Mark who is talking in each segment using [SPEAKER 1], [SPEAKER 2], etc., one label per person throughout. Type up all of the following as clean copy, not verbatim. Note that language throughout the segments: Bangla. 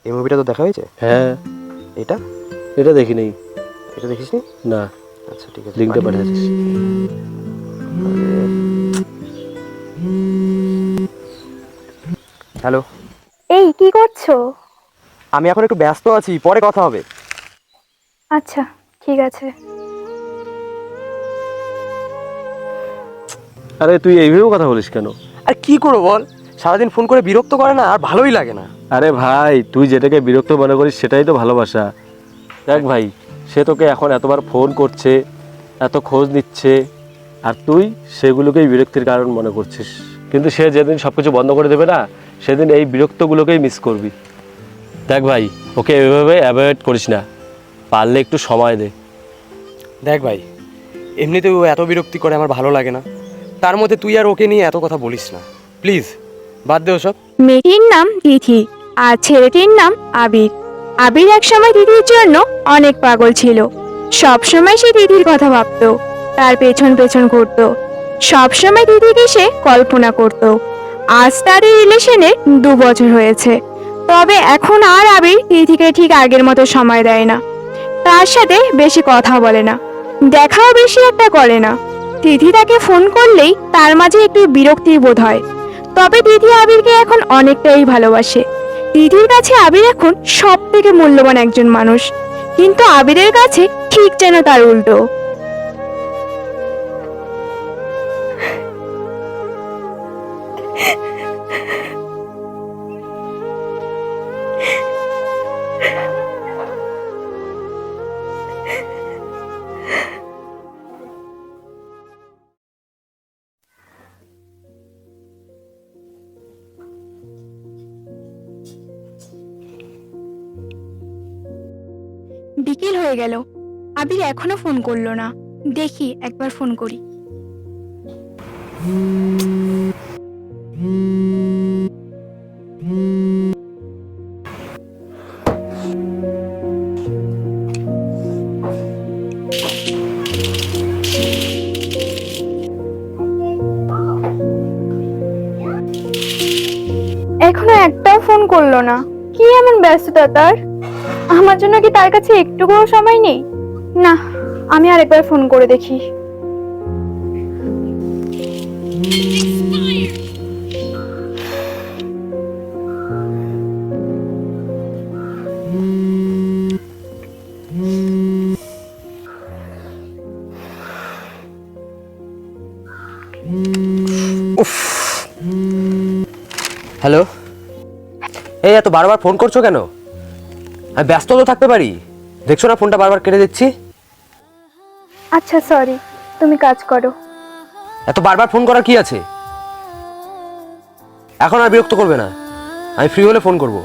[SPEAKER 1] এই মুভিটা তো দেখা হয়েছে।
[SPEAKER 2] হ্যাঁ।
[SPEAKER 1] এটা
[SPEAKER 2] এটা দেখি নাই।
[SPEAKER 1] এটা দেখিসনি?
[SPEAKER 2] না।
[SPEAKER 1] আচ্ছা ঠিক আছে,
[SPEAKER 2] লিঙ্কটা পাঠিয়ে দিস।
[SPEAKER 1] হ্যালো,
[SPEAKER 3] এই কি করছো?
[SPEAKER 1] আমি এখন একটু ব্যস্ত আছি, পরে কথা হবে।
[SPEAKER 3] আচ্ছা ঠিক আছে।
[SPEAKER 2] আরে তুই এইভাবেও কথা বলিস কেন?
[SPEAKER 1] আর কি করবো বল, সারাদিন ফোন করে বিরক্ত করে না, আর ভালোই লাগে না।
[SPEAKER 2] আরে ভাই, তুই যেটাকে বিরক্ত মনে করিস সেটাই তো ভালোবাসা। দেখ ভাই, সে তোকে এখন এতবার ফোন করছে, এত খোঁজ নিচ্ছে, আর তুই সেগুলোকেই বিরক্তির কারণ মনে করছিস। কিন্তু সে যেদিন সব কিছু বন্ধ করে দেবে না, সেদিন এই বিরক্তগুলোকেই মিস করবি। দেখ ভাই, ওকে এভাবে অ্যাভয়েড করিস না, পারলে একটু সময় দে।
[SPEAKER 1] দেখ ভাই, এমনিতে ও এত বিরক্তি করে, আমার ভালো লাগে না। তার মধ্যে তুই আর ওকে নিয়ে এত কথা বলিস না, প্লিজ বাদ দে ওসব।
[SPEAKER 3] মেয়েটির নাম তিথি আর ছেলেটির নাম আবির। আবির একসময় তিথির জন্য অনেক পাগল ছিল। সব সময় সে তিথির কথা ভাবতো, তার পেছন পেছন ঘুরতো। সব সময় তিথিকে সে কল্পনা করত। আজ তাদের রিলেশনে 2 বছর হয়েছে, তবে এখন আর আবির তিথিকে ঠিক আগের মতো সময় দেয় না। তার সাথে বেশি কথা বলে না, দেখাও বেশি একটা করে না। তিথি তাকে ফোন করলেই তার মাঝে একটু বিরক্তি বোধ হয়। তবে তিথি আবিরকে এখন অনেকটাই ভালোবাসে। তিথির কাছে আবির এখন সব থেকে মূল্যবান একজন মানুষ, কিন্তু আবিরের কাছে ঠিক যেন তার উল্টো। বিকেল হয়ে গেল, আবির এখনো ফোন করলো না। দেখি একবার ফোন করি। এখনো একটাও ফোন করলো না। কি এমন ব্যস্ততা তার? আমার জন্য কি তার কাছে একটুকুও সময় নেই? না, আমি আরেকবার ফোন করে দেখি।
[SPEAKER 1] হ্যালো, এই এত বারবার ফোন করছো কেন? আমি ব্যস্ত তো থাকতে পারি, দেখছো না ফোনটা বারবার কেটে দিচ্ছি।
[SPEAKER 3] আচ্ছা সরি, তুমি কাজ করো।
[SPEAKER 1] এত বারবার ফোন করার কি আছে? এখন আর বিরক্ত করবে না, আমি ফ্রি হলে ফোন করব।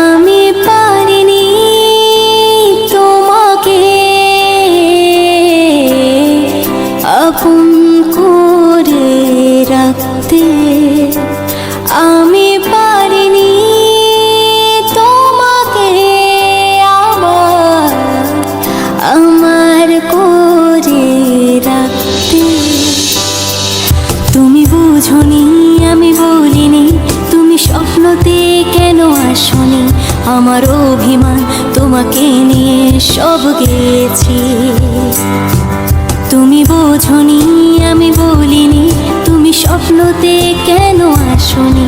[SPEAKER 4] আমি পারিনি তোমাকে আপন করে রাখতে, আমি পারিনি তোমাকে আবার আমার করে রাখতে। তুমি বুঝোনি আমি বলিনি, তুমি স্বপ্নতে কেন আসনি? আমার অভিমান তোমাকে নিয়ে সব গেছি। তুমি বোঝোনি আমি বলিনি, তুমি স্বপ্নতে কেন আসনি?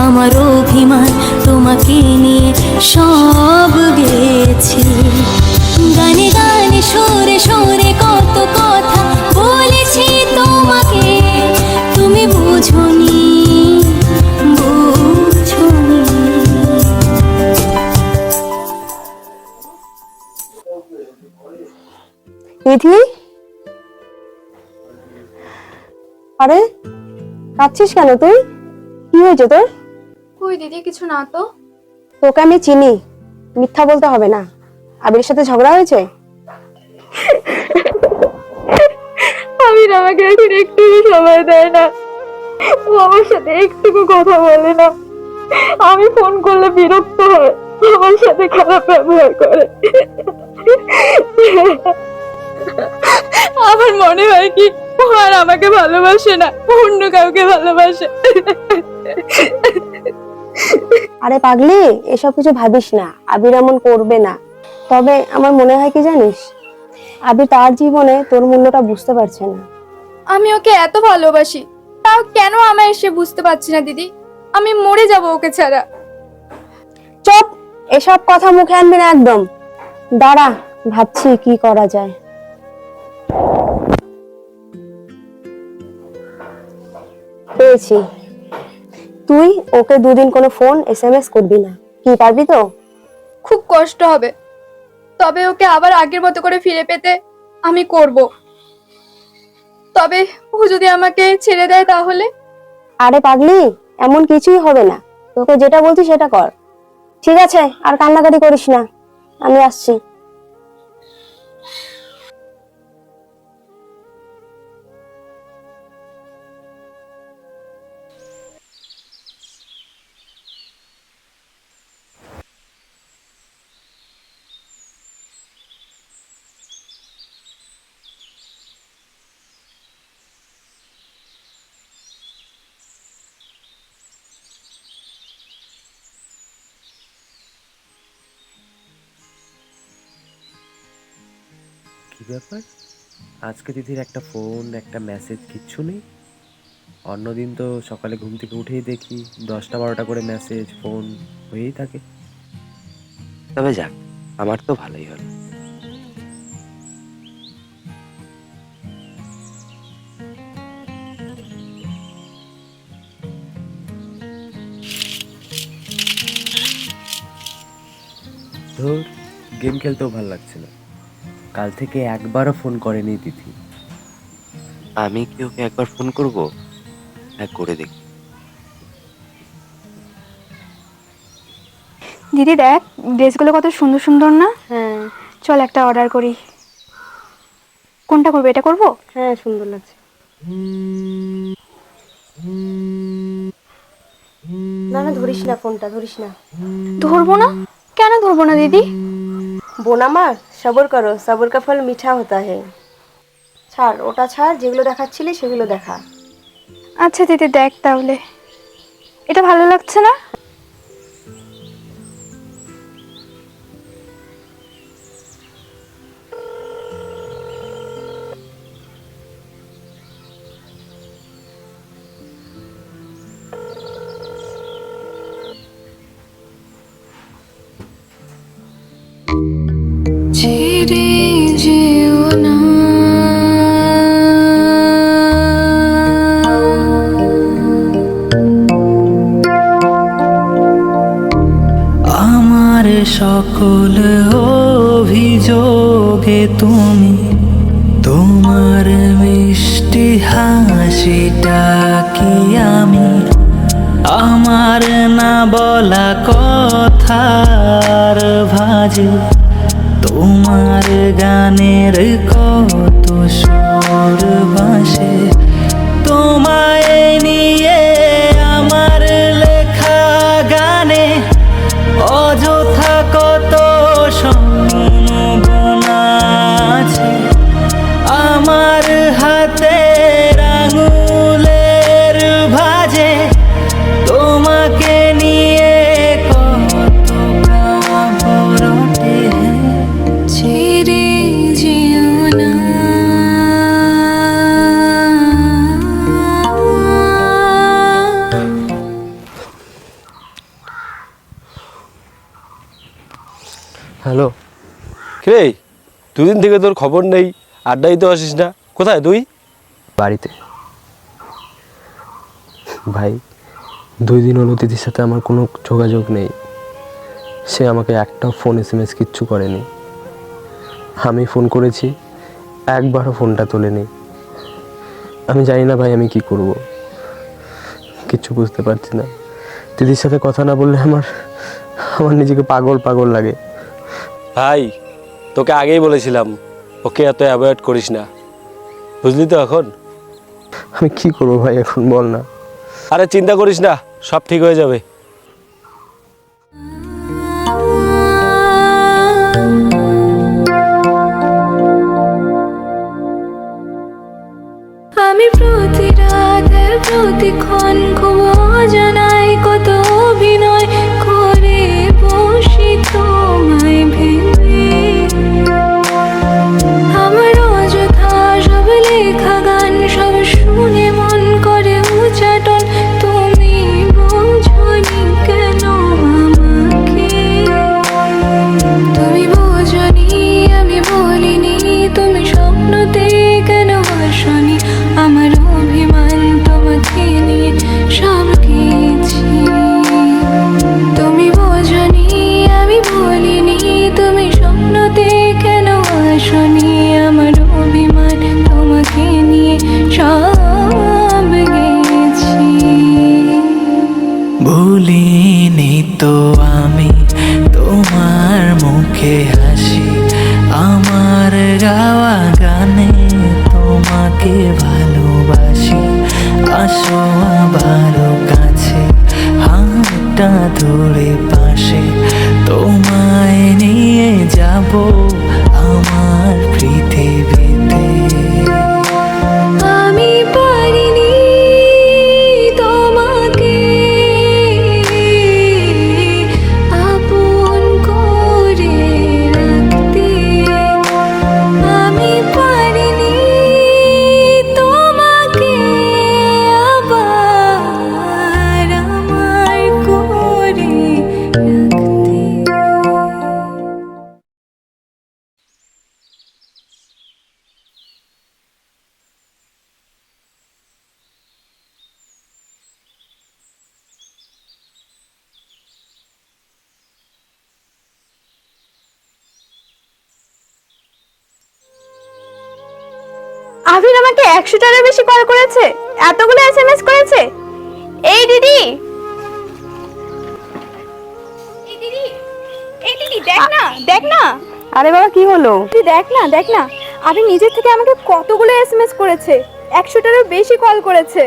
[SPEAKER 4] আমার অভিমান তোমাকে নিয়ে সব গেছি। গানে গানে সুরে সুরে কত কথা বলেছি তোমাকে, তুমি বুঝোনি বুঝোনি।
[SPEAKER 5] তিথি, আরে কাঁদছিস কেন তুই? কি হয়েছে তোর?
[SPEAKER 3] কই দিদি, কিছু না তো।
[SPEAKER 5] তোকে আমি চিনি, মিথ্যা বলতে হবে না। আবিরের সাথে ঝগড়া হয়েছে?
[SPEAKER 3] আবির আমাকে এখন একটু সময় দেয় না। ও আমার সাথে একটুকু কথা বলে না। আমি ফোন করলে বিরক্ত হয়, আমার সাথে খারাপ ব্যবহার করে। আমার মনে হয় কি ও আর আমাকে ভালোবাসে না, অন্য কাউকে ভালোবাসে।
[SPEAKER 5] আরে পাগলি, এসব কিছু ভাবিস না, আবির এমন করবে না। তবে আমার মনে হয় কি জানিস, আবির তার জীবনে তোর মূল্যটা বুঝতে পারছে না।
[SPEAKER 3] আমি ওকে এত ভালোবাসি, তাও কেন আমায় এসে বুঝতে পারছি না দিদি? আমি মরে যাব ওকে ছাড়া।
[SPEAKER 5] চুপ, এসব কথা মুখে আনবি না একদম। দাঁড়া, ভাবছি কি করা যায়। পেয়েছি। তুই ওকে দুদিন কোনো ফোন SMS করবি না, কি পারবি তো?
[SPEAKER 3] খুব কষ্ট হবে, তবে ওকে আবার আগের মতো করে ফিরে পেতে আমি করব। তবে ও যদি আমাকে ছেড়ে দেয় তাহলে?
[SPEAKER 5] আরে পাগলি, এমন কিছুই হবে না, তোকে যেটা বলছি সেটা কর। ঠিক আছে, আর কান্নাকাটি করিস না, আমি আসছি।
[SPEAKER 1] কি ব্যাপার, আজকে দিদির একটা ফোন একটা মেসেজ কিচ্ছু নেই? অন্যদিন তো সকালে ঘুম থেকে উঠেই দেখি 10টা 12টা করে মেসেজ ফোন হয়েই থাকে। তবে যাক, আমার তো ভালোই হলো। ধর, গেম খেলতেও ভালো লাগছে না। কাল থেকে একবারও ফোন করেনি তিথি। আমি কি ওকে একবার ফোন করব? হ্যাঁ, করে দেখি।
[SPEAKER 3] দিদি দেখ, ড্রেসগুলো কত সুন্দর সুন্দর না?
[SPEAKER 5] হ্যাঁ
[SPEAKER 3] চল একটা অর্ডার করি। কোনটা করবো, এটা করবো?
[SPEAKER 5] হ্যাঁ, সুন্দর লাগছে। না না, ধরিস না ফোনটা, ধরিস না।
[SPEAKER 3] ধরবো না? কেন ধরবো না দিদি?
[SPEAKER 5] বোন আমার, সবর করো, সবর কা ফল মিঠা হতা হে। ছাড় ওটা, ছাড়, যেগুলো দেখাচ্ছিলি সেগুলো দেখা।
[SPEAKER 3] আচ্ছা দিদি দেখ তাহলে। এটা ভালো লাগছে না?
[SPEAKER 4] ছেড়ে যেও না, আমার সকল অভিযোগে তুমি তোমার মিষ্টি হাসিটা কি আমি আমার না বলা কথার ভাজে তোমার গানের কত সুর ভাসে তোমায় নিয়ে আমার লেখা গানে অযথা কত সম্ভাবনা আছে আমার হাতের আঙুলের ভাঁজে তোমাকে নিয়ে কত কাপড়ে ছেড়ে যেও না।
[SPEAKER 2] হ্যালো, কে? দুদিন থেকে তোর খবর নেই, আড্ডাই তো আসিস না। কোথায় তুই?
[SPEAKER 1] বাড়িতে। ভাই, 2 দিন হলো দিদির সাথে আমার কোনো যোগাযোগ নেই। সে আমাকে একটা ফোন SMS কিচ্ছু করেনি। আমি ফোন করেছি, একবারও ফোনটা তোলেনি। আমি জানি না ভাই আমি কি করব, কিচ্ছু বুঝতে পারছি না। দিদির সাথে কথা না বললে আমার নিজেকে পাগল পাগল লাগে।
[SPEAKER 2] ভাই, তোকে আগেই বলেছিলাম ওকে এত অ্যাভয়েড করিস না, বুঝলি তো? এখন
[SPEAKER 1] আমি কি করবো ভাই, এখন বল না।
[SPEAKER 2] আরে চিন্তা করিস না, সব ঠিক হয়ে যাবে।
[SPEAKER 4] আমি প্রতি রাত প্রতিক্ষণ খুব অজানায় কত অভিনয় করে বসি তোমায় ভেবে। আমার অযথা সব লেখা গান সব শুনে মন করে উচ্চাটন, তুমি বোঝনি কেন আমাকে? তুমি বোঝনি আমি বলিনি, তুমি স্বপ্নতে কেন আসনি? আমার অভিমান তোমাকে নিয়ে সব গেছি। তুমি বোঝনি আমি বলিনি, তুমি স্বপ্নতে কেন আসনি? আমার অভিমান তোমাকে নিয়ে সব গেছি।
[SPEAKER 6] ভুলিনি তো আমি তোমার মুখে হাসি, আমার গাওয়া গানে তোমাকে ভালোবাসি। আসো আবারও কাছে, হাতটা ধরে পাশে, তোমায় নিয়ে যাব আমার পৃথিবীতে।
[SPEAKER 4] আমি পারিনি তোমাকে আপন করে রাখতে, আমি পারিনি তোমাকে আবার আমার করে রাখতে।
[SPEAKER 3] আবির আমাকে 100টারও বেশি কল করেছে, এতগুলো এসএমএস করেছে। এই দিদি, এই দিদি দেখ না, দেখ না।
[SPEAKER 5] আরে বাবা কি হলো?
[SPEAKER 3] তুই দেখ না, দেখ না, আবির নিজের থেকে আমাকে কতগুলো এসএমএস করেছে, 100টারও বেশি কল করেছে।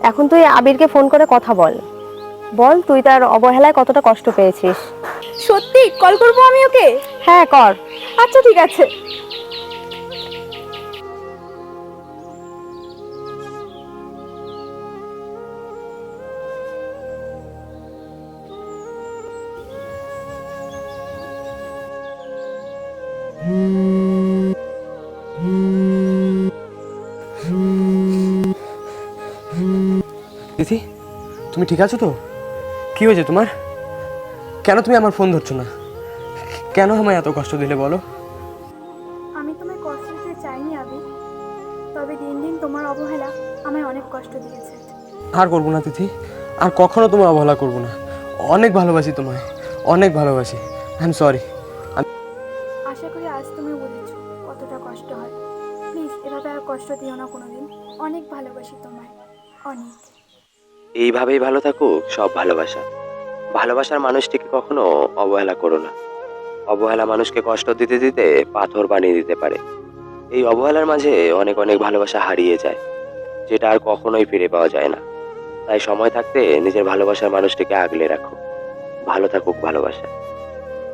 [SPEAKER 5] এখন তুই আবিরকে ফোন করে কথা বল, বল তুই তার অবহেলায় কতটা কষ্ট পেয়েছিস।
[SPEAKER 3] সত্যি কল করবো আমি ওকে?
[SPEAKER 5] হ্যাঁ কর।
[SPEAKER 3] আচ্ছা ঠিক আছে।
[SPEAKER 1] তিথি, তুমি ঠিক আছো তো? কি হয়েছে তোমার? কেন তুমি আমার ফোন ধরছো না? কেন আমায় এত কষ্ট দিলে বলো?
[SPEAKER 3] আমি তোমায় কষ্ট দিতে চাইনি আবির, তবে দিন দিন তোমার অবহেলা আমায় অনেক কষ্ট দিয়েছে।
[SPEAKER 1] আর করবো না তিথি, আর কখনো তোমায় অবহেলা করবো না। অনেক ভালোবাসি তোমায়, অনেক ভালোবাসি। I am sorry.
[SPEAKER 3] আশা করি আজ তুমি বুঝেছো কতটা কষ্ট হয়। প্লিজ এভাবে আর কষ্ট দিও না কোনোদিন। অনেক ভালোবাসি তোমায়, অনেক।
[SPEAKER 7] এইভাবেই ভালো থাকুক সব ভালোবাসা। ভালোবাসার মানুষটিকে কখনো অবহেলা করো না। অবহেলা মানুষকে কষ্ট দিতে দিতে পাথর বানিয়ে দিতে পারে। এই অবহেলার মাঝে অনেক অনেক ভালোবাসা হারিয়ে যায়, যেটা আর কখনোই ফিরে পাওয়া যায় না। তাই সময় থাকতে নিজের ভালোবাসার মানুষটিকে আগলে রাখো। ভালো থাকুক ভালোবাসা।